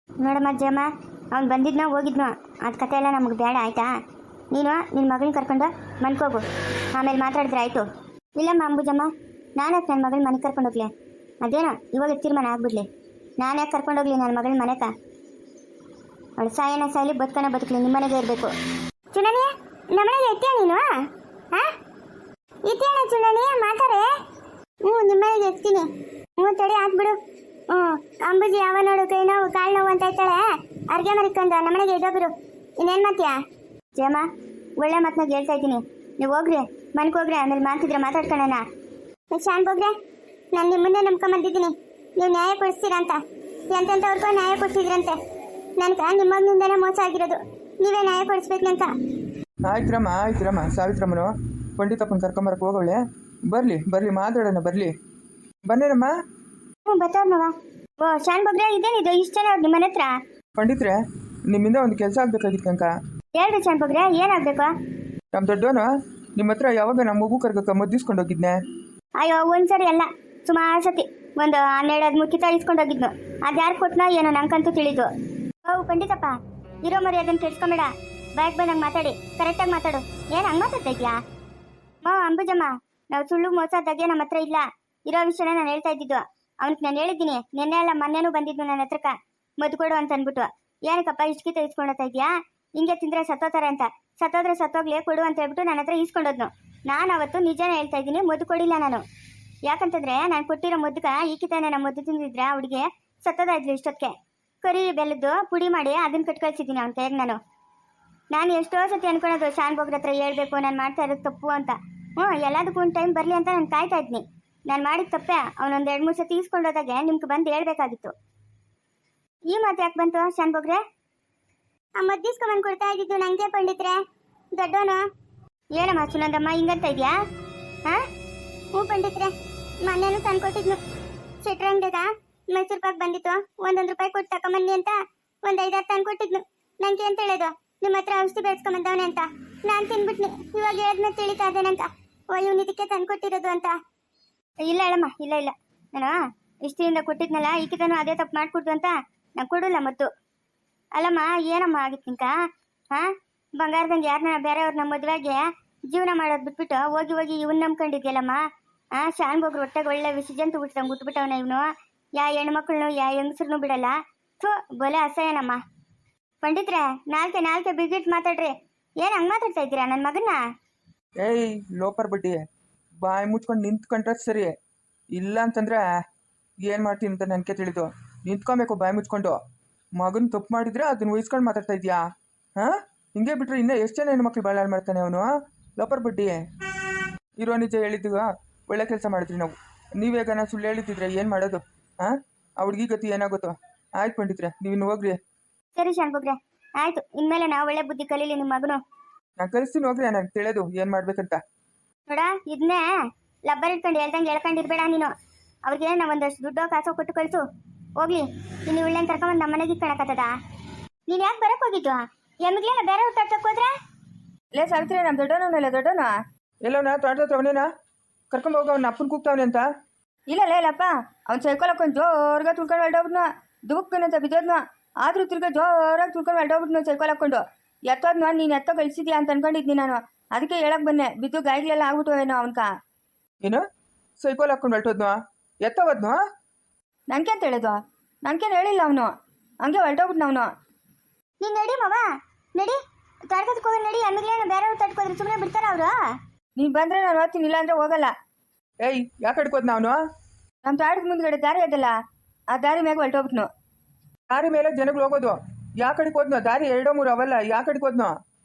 ನೋಡಮ್ಮ ಅಜ್ಜಮ್ಮ, ಅವ್ನು ಬಂದಿದ್ನೋ ಹೋಗಿದ್ನೋ ಅದು ಕತೆ ಎಲ್ಲ ನಮಗೆ ಬೇಡ ಆಯಿತಾ. ನೀನು ನಿನ್ನ ಮಗಳನ್ನ ಕರ್ಕೊಂಡು ಮನ್ಕೋಗು, ಆಮೇಲೆ ಮಾತಾಡಿದ್ರೆ ಆಯಿತು. ಇಲ್ಲಮ್ಮ ಅಂಬುಜಮ್ಮ, ನಾನು ಯಾಕೆ ನನ್ನ ಮಗಳನ್ನ ಮನೆಗೆ ಕರ್ಕೊಂಡು ಹೋಗ್ಲಿ? ಅದೇನೋ ಇವಾಗ ತೀರ್ಮಾನ ಆಗ್ಬಿಡ್ಲಿ. ನಾನು ಯಾಕೆ ಕರ್ಕೊಂಡು ಹೋಗ್ಲಿ ನನ್ನ ಮಗಳನ್ನ ಮನೆಕ? ಅವಳು ಸಾಯನ ಸಾಯಲಿ, ಬದುಕನ ಬದುಕಲಿ, ನಿಮ್ಮ ಮನೆಗೆ ಇರಬೇಕು. ಚುನಾನಿ ನಮ್ಮನೆಗೆ ಇರ್ತೀಯ ನೀನು? ಹಾಂ ಇರ್ತೀಯ ಚುನಾನಿ? ಮಾತಾರೆ. ನಿಮ್ಮ ಮನೆಗೆ ಇರ್ತೀನಿ. ತಡಿ ಹಾಕ್ಬಿಡು. ಅಂಬುಜಿ ಯಾವ ನೋಡು, ಕೈ ನೋವು ಕಾಲು ನೋವು ಅಂತ ಇರ್ತಾಳೆ. ಅರ್ಗೆ ಮರಿಕೊಂಡು ನಮ್ಮನೆಗೆ ಇದ್ದೋಗಿರು. ಇನ್ನೇನು ಮಾಡ್ತೀಯಾ? ಜಯಮ್ಮ, ಒಳ್ಳೆ ಮಾತನಾಗ ಹೇಳ್ತಾ ಇದ್ದೀನಿ. ನೀವು ಹೋಗ್ರಿ, ಮನೆಗೆ ಹೋಗ್ರಿ, ಆಮೇಲೆ ಮಾತಿದ್ರೆ ಮಾತಾಡ್ಕೊಳ್ಳೋಣ. ಶಾನ್ ಹೋಗ್ರೆ, ನಾನು ನಿಮ್ಮ ಮುಂದೆ ನಂಬ್ಕೊಂಬಂದಿದ್ದೀನಿ ನೀವು ನ್ಯಾಯ ಕೊಡಿಸ್ತೀರಾ ಅಂತ. ಎಂತೆಂಥವ್ರಿಗೂ ನ್ಯಾಯ ಕೊಡ್ತಿದ್ರಂತೆ. ನನ್ಗೆ ನಿಮ್ಮ ಮಗನಿಂದನೇ ಮೋಸ ಆಗಿರೋದು, ನೀವೇ ನ್ಯಾಯ ಕೊಡಿಸ್ಬೇಕಂತ. ಆಯ್ತರಮ್ಮ ಸಾವಿತ್ರಮ್ಮನು ಪಂಡಿತಪ್ಪನ ಕರ್ಕೊಂಬರಕ್ಕೆ ಹೋಗವಳೆ. ಬರಲಿ ಮಾತಾಡೋಣ, ಬನ್ನೇನಮ್ಮ. ಬರ್ತಾವ್ರವ. ಶಾನ್ ಬಗ್ರೆ, ಇದೇನಿದು ಇಷ್ಟು ಜನ ಅವ್ರು ನಿಮ್ಮ ಮನೆ ಹತ್ರ? ಪಂಡಿತ್ರೆ, ನಿಮ್ಮಿಂದ ಒಂದು ಕೆಲಸ ಆಗ್ಬೇಕಾಗಿತ್ತು ಅಂಕ. ಹೇಳ್ರಿ ಶಾನ್ ಬಗ್ರೆ, ಏನಾಗಬೇಕು? ನಮ್ಮ ದೊಡ್ಡವನು ನಿಮ್ಮ ಹತ್ರ ಯಾವಾಗ ನಮ್ಮ ಮಗು ಕರ್ಗಕ್ಕೆ ಮದ್ದಿಸ್ಕೊಂಡು ಹೋಗಿದ್ನೆ. ಅಯ್ಯೋ ಒಂದ್ಸರಿ ಅಲ್ಲ, ಸುಮಾರು ಸತಿ, ಒಂದು 12-13 ಕಿತ್ತ ಇಸ್ಕೊಂಡು ಹೋಗಿದ್ನು. ಅದು ಯಾರು ಕೊಟ್ಟನೋ ಏನೋ ನಂಗಂತೂ ತಿಳಿದು. ಪಂಡಿತಪ್ಪ, ಇರೋ ಮರಿ ಅದನ್ನು ಕೆಡ್ಸ್ಕೊಂಬೇಡ. ಬ್ಯಾಗ್ ಬಂದಂಗೆ ಮಾತಾಡಿ, ಕರೆಕ್ಟಾಗಿ ಮಾತಾಡು. ಏನು ಹಂಗೆ ಮಾತಾಡ್ತಾ ಇದೆಯಾ? ಅಂಬುಜಮ್ಮ, ನಾವು ಸುಳ್ಳು ಮೋಸದಾಗೆ ನಮ್ಮ ಹತ್ರ ಇಲ್ಲ. ಇರೋ ವಿಷಯನ ನಾನು ಹೇಳ್ತಾ ಇದ್ದಿದ್ದು. ಅವ್ನಿಗೆ ನಾನು ಹೇಳಿದ್ದೀನಿ, ನಿನ್ನೆ ಅಲ್ಲ ಮೊನ್ನೆನೂ ಬಂದಿದ್ದು ನನ್ನ ಹತ್ರಕ್ಕ ಮದ್ದು ಕೊಡು ಅಂತ ಅಂದ್ಬಿಟ್ಟು. ಏನಕ್ಕಪ್ಪ ಇಷ್ಟು ಇಸ್ಕೊಂಡೋಗ್ತಾ ಇದೆಯಾ? ಹಿಂಗೆ ತಿಂದರೆ ಸತ್ತೋತಾರೆ ಅಂತ. ಸತ್ತೋದ್ರೆ ಸತ್ತೋಗ್ಲಿ, ಕೊಡು ಅಂತ ಹೇಳ್ಬಿಟ್ಟು ನನ್ನ ಹತ್ರ ಇಸ್ಕೊಂಡೋದ್ನು. ನಾನು ಅವತ್ತು ನಿಜನೇ ಹೇಳ್ತಾ ಇದ್ದೀನಿ, ಮದ್ದು ಕೊಡಿಲ್ಲ ನಾನು. ಯಾಕಂತಂದ್ರೆ ನಾನು ಕೊಟ್ಟಿರೋ ಮದ್ದುಗ ಈಕಿತಾನೆ ನಮ್ಮ ಮದ್ದು ತಿಂದಿದ್ರೆ ಅವ್ಳಿಗೆ ಸತ್ತೋದ ಇದ್ಲು. ಇಷ್ಟೊತ್ತಿಗೆ ಕರಿ ಬೆಲ್ಲದ್ದು ಪುಡಿ ಮಾಡಿ ಅದನ್ನ ಕಟ್ ಕಳ್ಸಿದ್ದೀನಿ ಅವ್ನ ಕೈಯಾಗ. ನಾನು ಎಷ್ಟೋ ಸತಿ ಅನ್ಕೊಳೋದು ಶಾನ್ ಬೋಗ್ರ ಹತ್ರ ಹೇಳ್ಬೇಕು, ನಾನು ಮಾಡ್ತಾ ಇರೋದು ತಪ್ಪು ಅಂತ. ಎಲ್ಲದಕ್ಕೂ ಒಂದು ಟೈಮ್ ಬರಲಿ ಅಂತ ನಾನು ಕಾಯ್ತಾ ಇದ್ನಿ. ನಾನು ಮಾಡಿದ ತಪ್ಪೆ. ಅವನೊಂದು 2-3 ಸತಿ ಈಸ್ಕೊಂಡೋದಾಗೆ ನಿಮ್ಗೆ ಬಂದು ಹೇಳ್ಬೇಕಾಗಿತ್ತು. ಈ ಮಾತು ಯಾಕೆ ಬಂತು ಶಾನ್ ಬೋಗ್ರೆ? ಆ ಮದ್ದು ಇಸ್ಕೊಂಬಂದು ಕೊಡ್ತಾ ಇದ್ದಿದ್ದು ನಂಗೆ ಪಂಡಿತ್ರೆ, ದೊಡ್ಡವನು. ಏನಮ್ಮ ಸುನಂದಮ್ಮ ಹಿಂಗಂತ ಇದೆಯಾ? ಹಾಂ ಪಂಡಿತ್ರೆ, ಮೊನ್ನೆನೂ ತಂದ್ಕೊಟ್ಟಿದ್ನು. ಚಿಟ್ರಂಗಡಿಗ ಮೈಸೂರು ಪಾಕ್ ಬಂದಿತ್ತು, 1 ರೂಪಾಯಿ ಕೊಟ್ಟು ತಗೊಂಬನ್ನಿ ಅಂತ ಒಂದು 5-6 ತಂದ್ಕೊಟ್ಟಿದ್ನು. ನಂಗೆ ಅಂತ ಹೇಳೋದು, ನಿಮ್ಮ ಹತ್ರ ಔಷಧಿ ಬೆಳೆಸ್ಕೊಂಬಂದವನೆ ಅಂತ. ನಾನು ತಿನ್ಬಿಟ್ನಿ. ಇವಾಗ ಹೇಳಿದ್ಮೇಲೆ ತಿಳಿತಾ ಇದ್ದೇನಂತ. ಇವನು ಇದಕ್ಕೆ ತಂದ್ಕೊಟ್ಟಿರೋದು ಅಂತ. ಇಲ್ಲ ಹೇಳಮ್ಮ, ಇಲ್ಲ ನಾನು ಇಷ್ಟಿಂದ ಕೊಟ್ಟಿದ್ನಲ್ಲ, ಈಕಿತನು ಅದೇ ತಪ್ಪು ಮಾಡಿಕೊಡ್ತು ಅಂತ ನಾನು ಕೊಡಲ್ಲ ಮದ್ದು. ಅಲ್ಲಮ್ಮ, ಏನಮ್ಮ ಆಗಿತ್ತಿಂಕ? ಹಾಂ ಬಂಗಾರದಂಗೆ ಯಾರನ್ನ ಬೇರೆಯವ್ರ ನಮ್ಮ ಮದುವೆಗೆ ಜೀವನ ಮಾಡೋದು ಬಿಟ್ಬಿಟ್ಟು ಹೋಗಿ ಇವನ್ನ ನಂಬ್ಕೊಂಡಿದ್ಯಲ್ಲಮ್ಮ. ಶಾನ್ ಬೋಗ್ರು ಹೊಟ್ಟೆಗೆ ಒಳ್ಳೆ ವಿಷಜಂತು ಬಿಡ್ತಂಗೆ ಬಿಟ್ಬಿಟ್ಟವನ ಇವನು. ಯಾ ಹೆಣ್ಮಕ್ಳನ್ನು ಯಾ ಹೆಂಗಸ್ರನ್ನೂ ಬಿಡಲ್ಲ. ಬೊಲೆ ಅಸಹ್ಯನಮ್ಮ. ಪಂಡಿತ್ರೆ, ನಾಲ್ಕೆ ಬಿಗಿಟ್ ಮಾತಾಡ್ರಿ. ಏನು ಹಂಗೆ ಮಾತಾಡ್ತಾ ಇದ್ದೀರಾ ನನ್ನ ಮಗನ್ನ? ಏಯ್ ಲೋಪರ್ ಬಡ್ಡಿ, ಬಾಯಿ ಮುಚ್ಕೊಂಡು ನಿಂತ್ಕೊಂಡ್ರೆ ಸರಿ. ಇಲ್ಲ ಅಂತಂದ್ರೆ ಏನು ಮಾಡ್ತೀನಿ ಅಂತ ನನಗೆ ತಿಳಿದು. ನಿಂತ್ಕೊಬೇಕು ಬಾಯಿ ಮುಚ್ಕೊಂಡು. ಮಗನ ತಪ್ಪು ಮಾಡಿದ್ರೆ ಅದನ್ನ ವಹಿಸ್ಕೊಂಡು ಮಾತಾಡ್ತಾ ಇದೆಯಾ? ಹಾಂ ಹಿಂಗೆ ಬಿಟ್ರೆ ಇನ್ನೂ ಎಷ್ಟು ಜನ ಹೆಣ್ಮಕ್ಳು ಬಾಳಾಳು ಮಾಡ್ತಾನೆ ಅವನು. ಲೋಪರ್ ಬಡ್ಡಿ, ಇರೋ ನಿಜ ಹೇಳಿದ್ದು ಒಳ್ಳೆ ಕೆಲಸ ಮಾಡಿದ್ರಿ ನಾವು. ನೀವೇಗ ಸುಳ್ಳು ಹೇಳಿದ್ದಿದ್ರೆ ಏನು ಮಾಡೋದು? ಹಾಂ ಆ ಹುಡುಗಿ ಗತಿ ಏನಾಗುತ್ತೋ? ಆಯ್ತು ಪಂಡಿತ್ರೆ, ನೀವಿನ್ನು ಹೋಗ್ರಿ. ಸರಿ ಶಾನ್ ಬೋಗ್ರೆ, ಆಯ್ತು. ಇನ್ಮೇಲೆ ನಾವು ಒಳ್ಳೆ ಬುದ್ಧಿ ಕಲೀಲಿ ನಿಮ್ಮ ಮಗನು. ನಾನು ಕಲಿಸ್ತೀನಿ ಹೋಗ್ರಿ, ನನಗೆ ತಿಳಿಯೋದು ಏನು ಮಾಡ್ಬೇಕಂತ. ನೋಡ, ಇದನ್ನೇ ಲಬ್ಬರ್ ಇಟ್ಕೊಂಡು ಹೇಳ್ಕೊಂಡಿರ್ಬೇಡ ನೀನು. ಅವ್ರಿಗೆ ನಾವು ಒಂದಷ್ಟು ದುಡ್ಡು ಕಾಸು ಕೊಟ್ಟು ಕಳಿಸು. ಹೋಗ್ಲಿ, ಇನ್ನು ಒಳ್ಳೆ ಕರ್ಕೊಂಬಂದು ನಮ್ಮ ಮನೆಗೆ ಇಟ್ಕೊಳಕತ್ತದ. ನೀನು ಯಾಕೆ ಬರಕ್ಕೆ ಹೋಗಿದ್ದು? ಎಮ್ಮಿಗ್ಲೇನ ಬೇರೆ ಊಟ ಹೋದ್ರೆ? ಲೇ ಸಾವಿತ್ರಿ, ನಮ್ಮ ದೊಡ್ಡವನ ಎಲ್ಲವನ ತೋಟದ ಅವನೇನಾ ಕರ್ಕೊಂಡು ಹೋಗ, ಅವ್ನ ಅಪ್ಪನ ಕೂಗ್ತಾವನೆ ಅಂತ. ಇಲ್ಲಪ್ಪ, ಅವ್ನು ಸೈಕಲಕ್ಕೊಂದು ಜೋರ್ಗ ತುಳ್ಕೊಂಡು ಹೊರಟೋಗ್ಬಿಟ್ನ. ದುಕ್ಕನಂತ ಬಿದ್ದೋದ್ನ. ಆದ್ರೂ ತಿರ್ಗಾ ಜೋರಾಗಿ ತುಳ್ಕೊಂಡು ಹೊರಟೋಗ್ಬಿಟ್ನು ಸೈಕಲ್ ಹಾಕ್ಕೊಂಡು. ಎತ್ತೋದ್ನ ನೀನು ಎತ್ತೋ ಕಳಿಸಿದ್ಯಾ ಅಂತ ಅನ್ಕೊಂಡಿದ್ನಿ ನಾನು. ಅದಕ್ಕೆ ಹೇಳಕ್ ಬನ್ನೆ, ಬಿದ್ದು ಗಾಯಗಳೆಲ್ಲ ಆಗ್ಬಿಟ್ಟು ಏನೋ ಅವನ್ಕ. ಏನು ಸೈಕಲ್ ಹಾಕೊಂಡು ಹೊರಟೋದ್ನು? ಎತ್ತೋದ್ನು? ನನಗೆ ಅಂತ ಹೇಳಿದ್ವ? ನನಗೇನು ಹೇಳಿಲ್ಲ ಅವನು. ಹಂಗೆ ಹೊರಟೋಗ್ಬಿಟ್ನ ಅವನು. ನೀನು ನಡಿ ಮಾವ, ನಡಿ ತಡ್ಕೋದಕ್ಕೆ ಹೋಗಿ ನಡಿ. ಎಮ್ಮಿಗ್ಲೇನ ಬೇರೆ ಊಟ ತಡ್ಕೋದ್ರೆ ಸುಮ್ಮನೆ ಬಿಡ್ತಾರ ಅವರು? ನೀನು ಬಂದರೆ ನಾನು ಓದ್ತೀನಿ, ಇಲ್ಲ ಅಂದರೆ ಹೋಗಲ್ಲ. ಏಯ್ ಯಾಕೆ ಹಿಡ್ಕೋದ್ನ ಅವನು? ನಮ್ಮ ತಾಡದ ಮುಂದ್ಗಡೆ ದಾರಿ ಅದಲ್ಲ, ಆ ದಾರಿ ಮ್ಯಾಗ ಹೊರಟೋಗ್ಬಿಟ್ನು. ದಾರಿ ಮೇಲೆ ಜನಗಳು ಹೋಗೋದು. ಯಾ ಕಡೆಗೆ ಹೋದ್ನು? ದಾರಿ 2-3 ಅವಲ್ಲ, ಯಾ ಕಡೆಗೆ ಹೋದ್ನು?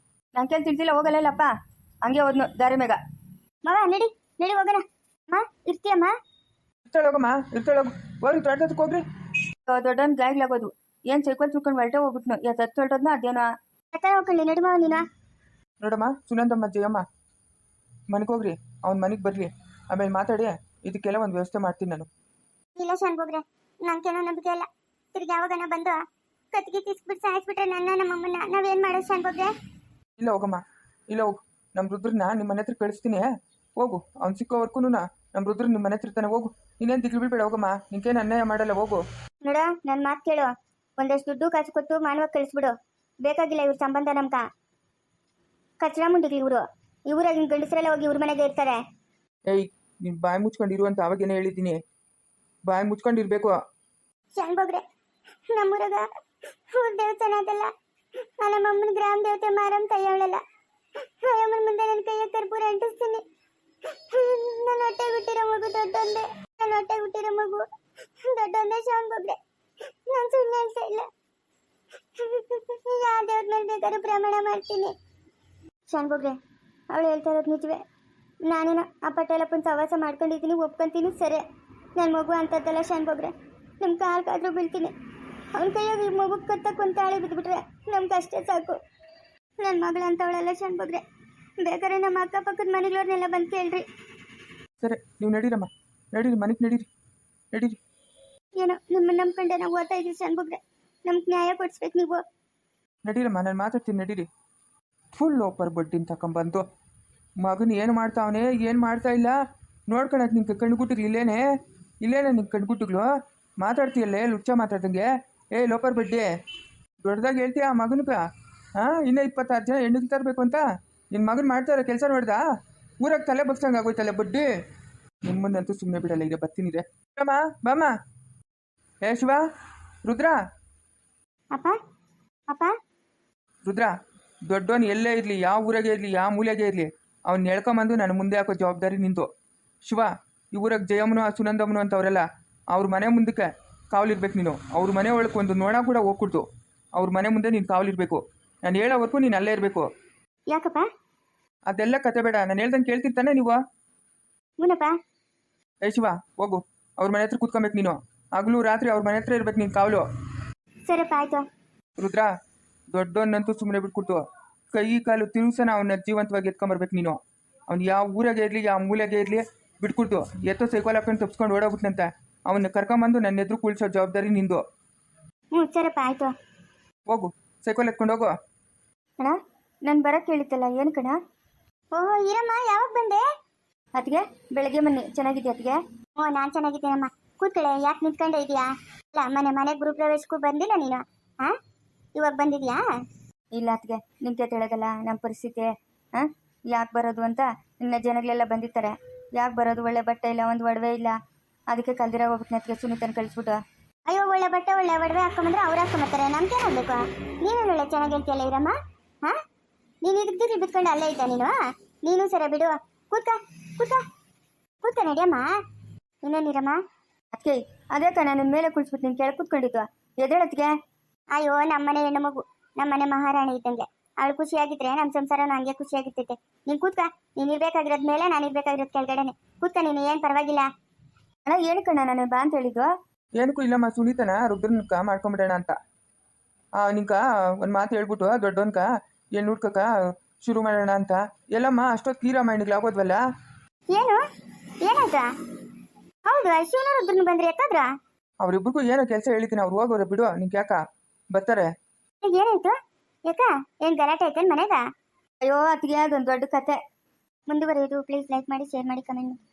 ನನಗೇನು ತಿಳಿಸಿಲ್ಲ, ಹೋಗಲ್ಲಪ್ಪ. ಹಂಗೆ ಹೋದ್ನು ದಾರಿ ಮ್ಯಾಗ. ಮಾವ ನಡಿ ಹೋಗೋಣ. ಇರ್ತೀಯಮ್ಮ? ಇರ್ತಾಳೋಗಮ್ಮ, ಇರ್ತಾಳೋಗು. ಹೋಗ್ರಿ ತೋಟದಕ್ಕೆ ಹೋಗ್ರಿ. ದೊಡ್ಡವನ್ ಗಾಯಗಳಾಗೋದು. ಏನು ಸೈಕಲ್ ತುಳ್ಕೊಂಡು ಹೊರಟೆ ಹೋಗ್ಬಿಟ್ನು. ಎತ್ತು ಹೊರಟೋದ್ನ ಅದೇನೋ. ಹೋಗ್ಕೊಳ್ಳಿ, ನಡಿ ಮಾವ ನೀನು. ನೋಡಮ್ಮ ಸುನಂದಮ್ಮ, ಜಯಮ್ಮ ಮನೆಗೆ ಹೋಗ್ರಿ. ಅವ್ನ ಮನೆಗೆ ಬರಲಿ, ಆಮೇಲೆ ಮಾತಾಡಿ ಇದಕ್ಕೆಲ್ಲ ಒಂದು ವ್ಯವಸ್ಥೆ ಮಾಡ್ತೀನಿ ನಾನು. ಇಲ್ಲ ಶಾನ್ ಬೋಗ್ರೆ, ನಂಗೇನೋ ನಂಬಿಕೆ ಇಲ್ಲ. ತಿರ್ಗಿ ಯಾವಾಗನ ಬಂದು ಕತ್ತಿಗೆ ತಿಸ್ಬಿಟ್ಟು ಸಾಯಿಸ್ಬಿಟ್ರೆ ನಮ್ಮಮ್ಮನ ನಾವೇನು ಮಾಡೋದು ಶಾನ್ ಬೋಗ್ರೆ? ಇಲ್ಲ ಹೋಗಮ್ಮ, ಇಲ್ಲ ಹೋಗು. ನಮ್ಮ ರುದ್ರನ್ನ ನಿಮ್ಮ ಮನೆ ಹತ್ರ ಕಳಿಸ್ತೀನಿ. ಹೋಗು, ಅವ್ನು ಸಿಕ್ಕೋವರ್ಗೂ ನಮ್ಮ ರುದ್ರ ನಿಮ್ಮ ಮನೆ ಹತ್ರ ಇರ್ತಾನೆ. ಹೋಗು, ನೀನೇನು ದಿಗ್ಲು ಬೀಳ್ಬೇಡ. ಹೋಗಮ್ಮ, ನಿನ್ಗೇನು ಅನ್ಯಾಯ ಮಾಡಲ್ಲ, ಹೋಗು. ನೋಡ, ನನ್ನ ಮಾತು ಕೇಳು. ಒಂದಷ್ಟು ದುಡ್ಡು ಕಾಸು ಕೊಟ್ಟು ಮಾನವ ಕಳಿಸ್ಬಿಡು. ಬೇಕಾಗಿಲ್ಲ ಇವ್ರ ಸಂಬಂಧ ನಮ್ಕ. ಕಚ್ರಾ ಮುಂಡಿಗ್ಲಿ ಇವರು. ಇವರಾಗಿನ ಗಂಡಸರೆಲ್ಲ ಹೋಗಿ ಇವ್ರ ಮನೆಗೆ ಇರ್ತಾರೆ. ಏಯ್ ನೀನು ಬಾಯಿ ಮುಚ್ಕೊಂಡಿರು ಅಂತ ಅವಾಗೇನೆ ಹೇಳಿದ್ದೀನಿ. ಬಾಯಿ ಮುಚ್ಕೊಂಡಿರ್ಬೇಕು. ಶಾನ್ಭೋಗ್ರೆ, ನಮ್ಮೂರಾಗ ಊರ ದೇವಸ್ಥಾನ ಅದಲ್ಲ, ನಮ್ಮಮ್ಮನ ಗ್ರಾಮ ದೇವತೆ ಮಾರಮ್ಮ ಕೈಯವಳಲ್ಲ. ಅಯ್ಯಮ್ಮನ ಮುಂದೆ ನನ್ನ ಕೈಯ ಕರ್ಪೂರ ಅಂಟಿಸ್ತೀನಿ. ನನ್ನ ಹೊಟ್ಟೆ ಹುಟ್ಟಿರೋ ಮಗು ದೊಡ್ಡೊಂದೆ. ನನ್ನ ಹೊಟ್ಟೆ ಹುಟ್ಟಿರೋ ಮಗು ದೊಡ್ಡೊಂದೆ ಶಾನ್ಭೋಗ್ರೆ. ನಾನು ಸುಳ್ಳು ಹೇಳ್ತಾ ಇಲ್ಲ. ಯಾವ ದೇವ್ರ ಮೇಲೆ ಬೇಕಾದ್ರೂ ಪ್ರಮಾಣ ಮಾಡ್ತೀನಿ. ಶಾನ್ಭೋಗ್ರೆ, ಅವಳು ಹೇಳ್ತಾ ಇರೋದು ನಿಜವೇ. ನಾನೇನೋ ಆ ಪಟೇಲಪ್ಪನ ಸವಾಸ ಮಾಡ್ಕೊಂಡಿದ್ದೀನಿ, ಒಪ್ಕೊಂತೀನಿ, ಸರಿ. ನನ್ನ ಮಗು ಅಂಥದ್ದಲ್ಲ ಶಾನ್ಭೋಗ್ರೆ. ನಮ್ಮ ಕಾಲ್ಗಾದ್ರೂ ಬೀಳ್ತೀನಿ. ಅವನ ಕೈಯಾಗ ಈ ಮಗು ಕತ್ತಕ್ಕೆ ಒಂದು ತಾಳಿ ಬಿದ್ದುಬಿಟ್ರೆ ನಮ್ಗೆ ಅಷ್ಟೇ ಸಾಕು. ನನ್ನ ಮಗಳು ಅಂತವಳೆಲ್ಲ ಶಾನ್ಭೋಗ್ರೆ. ಬೇಕಾದ್ರೆ ನಮ್ಮ ಅಕ್ಕಪಕ್ಕದ ಮನೆಗಳವ್ರನ್ನೆಲ್ಲ ಬಂದು ಕೇಳ್ರಿ. ಸರಿ, ನೀವು ನಡೀರಮ್ಮ, ನಡೀರಿ, ಮನೆಗೆ ನಡೀರಿ, ನಡೀರಿ. ಏನೋ ನಿಮ್ಮನ್ನು ನಂಬ್ಕೊಂಡೆ ನಾವು ಓದ್ತಾ ಇದ್ದೀವಿ ಶಾನ್ಭೋಗ್ರೆ. ನಮ್ಗೆ ನ್ಯಾಯ ಕೊಡಿಸ್ಬೇಕು ನೀವು. ನಡೀರಮ್ಮ, ನಾನು ಮಾತಾಡ್ತೀನಿ, ನಡೀರಿ. ಫುಲ್ ಲೋಪರ್ ಬಡ್ಡಿನ ತಗೊಂಬಂದು ಮಗನ ಏನು ಮಾಡ್ತಾವನೆ, ಏನು ಮಾಡ್ತಾ ಇಲ್ಲ ನೋಡ್ಕೊಳಕ್ಕೆ ನಿಂಗೆ ಕಣ್ಗುಟ್ಟಿಗ್ಲು ಇಲ್ಲೇನೆ ನಿಂಗೆ ಕಣ್ಗುಟ್ಟಿಗ್ಲು ಮಾತಾಡ್ತೀಯಲ್ಲೇ ಲುಚ್ಚ ಮಾತಾಡ್ದಂಗೆ. ಏ ಲೋಪರ್ ಬಡ್ಡಿ, ದೊಡ್ಡದಾಗಿ ಹೇಳ್ತೀಯ ಆ ಮಗನಕ? ಹಾಂ, ಇನ್ನೂ 26 ಜನ ಹೆಣ್ಣಿಗೆ ತರಬೇಕು ಅಂತ ನಿನ್ನ ಮಗನ ಮಾಡ್ತಾರೋ ಕೆಲಸ ನೋಡ್ದಾ? ಊರಾಗ ತಲೆ ಬಗ್ಸಂಗೆ ಆಗೋಯ್ತಲ್ಲ ಬಡ್ಡಿ. ನಿಮ್ಮನ್ನಂತೂ ಸುಮ್ಮನೆ ಬಿಡಲ್ಲ. ಈಗ ಬರ್ತೀನಿರೆ. ಬಾಮ್ಮ. ಏ ಶಿವ, ರುದ್ರ. ಅಪ್ಪ ಅಪ್ಪ ರುದ್ರ, ದೊಡ್ಡವನು ಎಲ್ಲೇ ಇರಲಿ, ಯಾವ ಊರಾಗೆ ಇರಲಿ, ಯಾವ ಮೂಲೆಗೆ ಇರಲಿ, ಅವ್ನು ಎಳ್ಕೊಂಬಂದು ನನ್ನ ಮುಂದೆ ಹಾಕೋ ಜವಾಬ್ದಾರಿ ನಿಂದು. ಶಿವ, ಈ ಊರಾಗ ಜಯಮ್ಮನು ಸುನಂದಮ್ಮನು ಅಂತವರೆಲ್ಲ ಅವ್ರ ಮನೆ ಮುಂದಕ್ಕೆ ಕಾವಲಿರ್ಬೇಕು ನೀನು. ಅವ್ರ ಮನೆ ಒಳಗೆ ಒಂದು ನೋಡ ಕೂಡ ಹೋಗ್ಕೊಡ್ತು. ಅವ್ರ ಮನೆ ಮುಂದೆ ನೀನು ಕಾವಲಿರಬೇಕು. ನಾನು ಹೇಳೋವರೆಗೂ ನೀನು ಅಲ್ಲೇ ಇರಬೇಕು. ಯಾಕಪ್ಪ? ಅದೆಲ್ಲ ಕತೆ ಬೇಡ. ನಾನು ಹೇಳ್ದಂಗೆ ಕೇಳ್ತಿರ್ತಾನೆ ನೀವು. ಮುನಪ್ಪ. ಏ ಶಿವ, ಹೋಗು, ಅವ್ರ ಮನೆ ಹತ್ರ ಕೂತ್ಕೊಬೇಕು ನೀನು. ಹಗಲು ರಾತ್ರಿ ಅವ್ರ ಮನೆ ಹತ್ರ ಇರ್ಬೇಕು ನೀನು ಕಾವಲು. ಸರಿಪ್ಪ, ಆಯ್ತು. ರುದ್ರ, ದೊಡ್ಡವನ್ನಂತೂ ಸುಮ್ಮನೆ ಬಿಟ್ಕೊಡ್ತು. ಕೈ ಕಾಲು ತಿರುಸನ ಅವನ್ನ ಜೀವಂತವಾಗಿ ಎತ್ಕೊಂಬರ್ಬೇಕು ನೀನು. ಅವ್ನು ಯಾವ ಊರಾಗೆ ಇರಲಿ, ಯಾವ ಮೂಲೆಗೆ ಇರಲಿ ಬಿಟ್ಕೊಡ್ತು. ಎತ್ತೋ ಸೈಕಲ್ ಹಾಕೊಂಡು ತಪ್ಸ್ಕೊಂಡು ಓಡೋಗ್ಬಿಟ್ನಂತ ಅವನ್ನ ಕರ್ಕೊಂಬಂದು ನನ್ನ ಎದುರು ಕುಳ್ಸೋ ಜವಾಬ್ದಾರಿ ನಿಂದು. ಸರಿಪ್ಪ, ಆಯ್ತು. ಹೋಗು, ಸೈಕಲ್ ಎತ್ಕೊಂಡು ಹೋಗು. ಅಣ್ಣ, ನಾನು ಬರೋಕ್ಕೆ ಹೇಳಿತ್ತಲ್ಲ, ಏನು ಕಣ? ಓಹೋ ಈರಮ್ಮ, ಯಾವಾಗ ಬಂದೆ? ಅದಕ್ಕೆ ಬೆಳಗ್ಗೆ ಮೊನ್ನೆ. ಚೆನ್ನಾಗಿದ್ಯಾ ಅದಕ್ಕೆ? ನಾನು ಚೆನ್ನಾಗಿದ್ದೀನಮ್ಮ. ಕೂತ್ಕಳೆ, ಯಾಕೆ ನಿಂತ್ಕೊಂಡೆ ಇದೆಯಾ? ಇಲ್ಲ, ಮನೆ ಗೃಹ ಪ್ರವೇಶಕ್ಕೂ ಬಂದಿಲ್ಲ ನೀನು. ಹಾಂ, ಇವಾಗ ಬಂದಿದ್ಯಾ? ಇಲ್ಲ ಅದಕ್ಕೆ, ನಿಂಗೆ ತಿಳಿದಲ್ಲ ನಮ್ಮ ಪರಿಸ್ಥಿತಿ. ಹಾಂ, ಯಾಕೆ ಬರೋದು ಅಂತ ನಿನ್ನ ಜನಗಳೆಲ್ಲ ಬಂದಿರ್ತಾರೆ. ಯಾಕೆ ಬರೋದು, ಒಳ್ಳೆ ಬಟ್ಟೆ ಇಲ್ಲ, ಒಂದು ಒಡವೆ ಇಲ್ಲ, ಅದಕ್ಕೆ ಕಲ್ದಿರ ಹೋಗ್ಬಿಟ್ಟು ಅದಕ್ಕೆ ಸುನೀತನ ಕಳಿಸ್ಬಿಟ್ಟು. ಅಯ್ಯೋ, ಒಳ್ಳೆ ಬಟ್ಟೆ ಒಳ್ಳೆ ಒಡವೆ ಹಾಕೊಂಬಂದ್ರೆ ಅವ್ರು ಹಾಕೊಂಬತ್ತಾರೆ, ನಮ್ಗೆ ಹೋಗ್ಬೇಕು. ನೀನು ಒಳ್ಳೆ ಚೆನ್ನಾಗಿ ಹೇಳ್ತೀಯಲ್ಲ ಇರಮ್ಮ. ಹಾಂ, ನೀನು ಇದಕ್ಕೆ ಬಿತ್ಕೊಂಡು ಅಲ್ಲೇ ಇದ್ದ ನೀನು ಸರಿ ಬಿಡು. ಕೂತ್ಕ ನಡಿಯಮ್ಮ. ಇನ್ನೇನಿರಮ್ಮ? ಅದಕ್ಕೆ ಅದೇ ಕಣ, ನನ್ನ ಮೇಲೆ ಕುಳಿಸ್ಬಿಟ್ಟು ನೀನು ಕೆಳಗೆ ಕೂತ್ಕೊಂಡಿದ್ದು. ಎದ್ದೇಳತ್ಗೆ. ಅಯ್ಯೋ, ನಮ್ಮನೆ ಹೆಣ್ಣು ಮಗು, ನಮ್ಮನೆ ಮಹಾರಾಣಿ ಇದ್ದಂಗೆ. ಅವಳು ಖುಷಿಯಾಗಿದ್ರೆ ನಮ್ಮ ಸಂಸಾರನೂ ಹಂಗೆ ಖುಷಿಯಾಗಿರ್ತೈತೆ. ನೀನು ಕೂತ್ಕ. ನೀನು ಇರ್ಬೇಕಾಗಿರೋದು ಮೇಲೆ, ನಾನು ಇರ್ಬೇಕಾಗಿರೋದು ಕೆಳಗಡೆನೆ. ಕೂತ್ಕ ನೀನು, ಏನು ಪರವಾಗಿಲ್ಲ. ಅಣ್ಣ, ಏನು ಕಣ ನಾನು ಬಾ ಅಂತ ಹೇಳಿದ್ದು? ಏನಕ್ಕೂ ಇಲ್ಲಮ್ಮ, ಸುನೀತನ ರುದ್ರನ್ಕ ಮಾಡ್ಕೊಂಬಿಡೋಣ ಅಂತ. ನಿಂಕ ಒಂದು ಮಾತು ಹೇಳ್ಬಿಟ್ಟು ದೊಡ್ಡವನ್ಕ ಹೆಣ್ಣು ಹುಡ್ಕಕ್ಕ ಶುರು ಮಾಡೋಣ ಅಂತ. ಎಲ್ಲಮ್ಮ ಅಷ್ಟೊತ್ತು ತೀರಾಮಾಯಣಿಗಳಾಗೋದ್ವಲ್ಲ. ಏನಾಯ್ತಾ? ಹೌದು, ಶಿವನ ರುದ್ರನ್ ಬಂದ್ರೆ ಎತ್ತಾದ್ರ? ಅವ್ರಿಬ್ರಿಗೂ ಏನೋ ಕೆಲಸ ಹೇಳಿದ್ದೀನಿ, ಅವ್ರು ಹೋಗೋರು ಬಿಡು. ನಿಂಗೆ ಯಾಕ ಬರ್ತಾರೆ? ಏನಾಯ್ತು? ಯಾಕ ಏನ್ ಗಲಾಟೆ ಐತೇನ್ ಮನೆಗ? ಅಯ್ಯೋ ಅದಕ್ಕೆ ಅದೊಂದು ದೊಡ್ಡ ಕತೆ. ಮುಂದುವರೆಯೋದು ಪ್ಲೀಸ್ ಲೈಕ್ ಮಾಡಿ, ಶೇರ್ ಮಾಡಿ, ಕಮೆಂಟ್ ಮಾಡಿ.